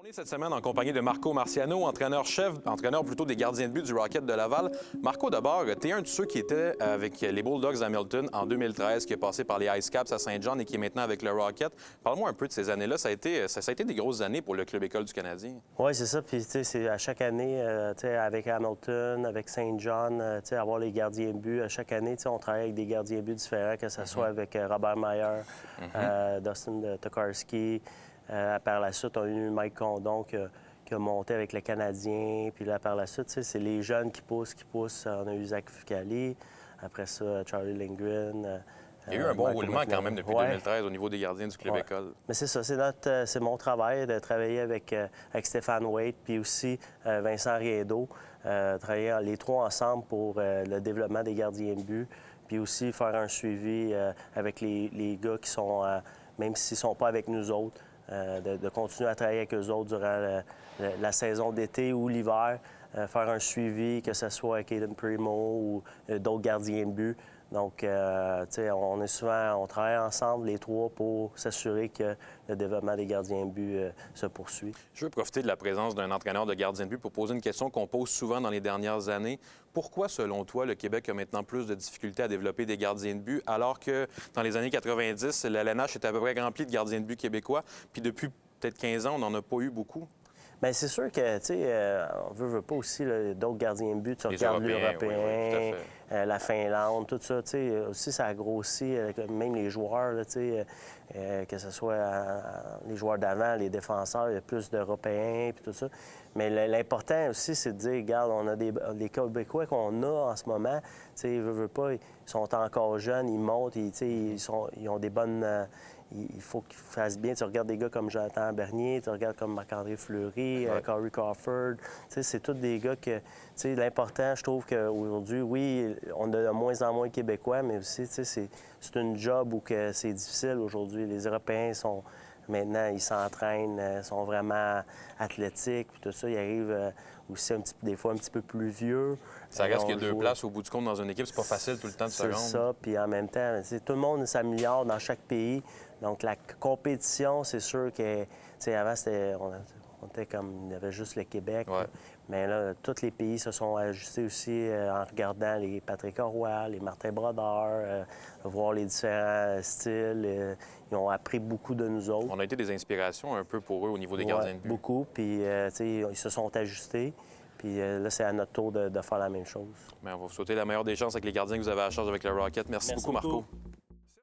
On est cette semaine en compagnie de Marco Marciano, entraîneur plutôt des gardiens de but du Rocket de Laval. Marco, d'abord, tu es un de ceux qui était avec les Bulldogs d'Hamilton en 2013, qui est passé par les Ice Caps à Saint-John et qui est maintenant avec le Rocket. Parle-moi un peu de ces années-là. Ça a été des grosses années pour le club école du Canadien. Oui, c'est ça. Puis, tu sais, c'est à chaque année, tu sais, avec Hamilton, avec Saint-John, tu sais, avoir les gardiens de but. À chaque année, tu sais, on travaille avec des gardiens de but différents, que ce soit avec Robert Mayer, Dustin Tokarski. Par la suite, on a eu Mike Condon qui a monté avec le Canadien. Puis là, par la suite, tu sais, c'est les jeunes qui poussent. On a eu Zach Ficali. Après ça, Charlie Lindgren. Il y a eu un bon roulement quand même depuis 2013 au niveau des gardiens du club école. Mais c'est ça, c'est mon travail de travailler avec Stéphane Waite, puis aussi Vincent Riendo, travailler les trois ensemble pour le développement des gardiens de but, puis aussi faire un suivi avec les gars qui sont, même s'ils ne sont pas avec nous autres, de continuer à travailler avec eux autres durant la saison d'été ou l'hiver, faire un suivi, que ce soit avec Aiden Primo ou d'autres gardiens de but. Donc, tu sais, on travaille ensemble, les trois, pour s'assurer que le développement des gardiens de but se poursuit. Je veux profiter de la présence d'un entraîneur de gardien de but pour poser une question qu'on pose souvent dans les dernières années. Pourquoi, selon toi, le Québec a maintenant plus de difficultés à développer des gardiens de but, alors que dans les années 90, la LNH était à peu près remplie de gardiens de but québécois, puis depuis peut-être 15 ans, on n'en a pas eu beaucoup? Bien, c'est sûr que, tu sais, on veut pas aussi d'autres gardiens de but. Tu regardes l'Européen, la Finlande, tout ça, tu sais, aussi, ça a grossi, même les joueurs, là, tu sais, que ce soit les joueurs d'avant, les défenseurs, il y a plus d'Européens, puis tout ça. Mais l'important aussi, c'est de dire, regarde, on a les Québécois qu'on a en ce moment, tu sais, veut pas, ils sont encore jeunes, ils montent, tu sais, ils ont des bonnes... il faut qu'ils fassent bien. Tu regardes des gars comme Jonathan Bernier, tu regardes comme Marc-André Fleury, Corey Crawford. Tu sais, c'est tous des gars que... Tu sais, l'important, je trouve qu'aujourd'hui, oui, on a de moins en moins de Québécois, mais aussi, tu sais, c'est une job où que c'est difficile aujourd'hui. Les Européens sont... Maintenant, ils s'entraînent, sont vraiment athlétiques, puis tout ça. Ils arrivent aussi des fois un petit peu plus vieux. Ça reste qu'il y a deux places au bout du compte dans une équipe. C'est pas facile tout le temps de se rendre. C'est ça, puis en même temps, tout le monde s'améliore dans chaque pays. Donc, la compétition, c'est sûr que, tu sais, avant, on était comme, il y avait juste le Québec. Ouais. Mais là, tous les pays se sont ajustés aussi en regardant les Patrick Roy, les Martin Brodeur, voir les différents styles. Ils ont appris beaucoup de nous autres. On a été des inspirations un peu pour eux au niveau des gardiens de but. Beaucoup. Puis, tu sais, ils se sont ajustés. Puis là, c'est à notre tour de faire la même chose. Bien, on va vous souhaiter la meilleure des chances avec les gardiens que vous avez à charge avec le Rocket. Merci beaucoup, Marco.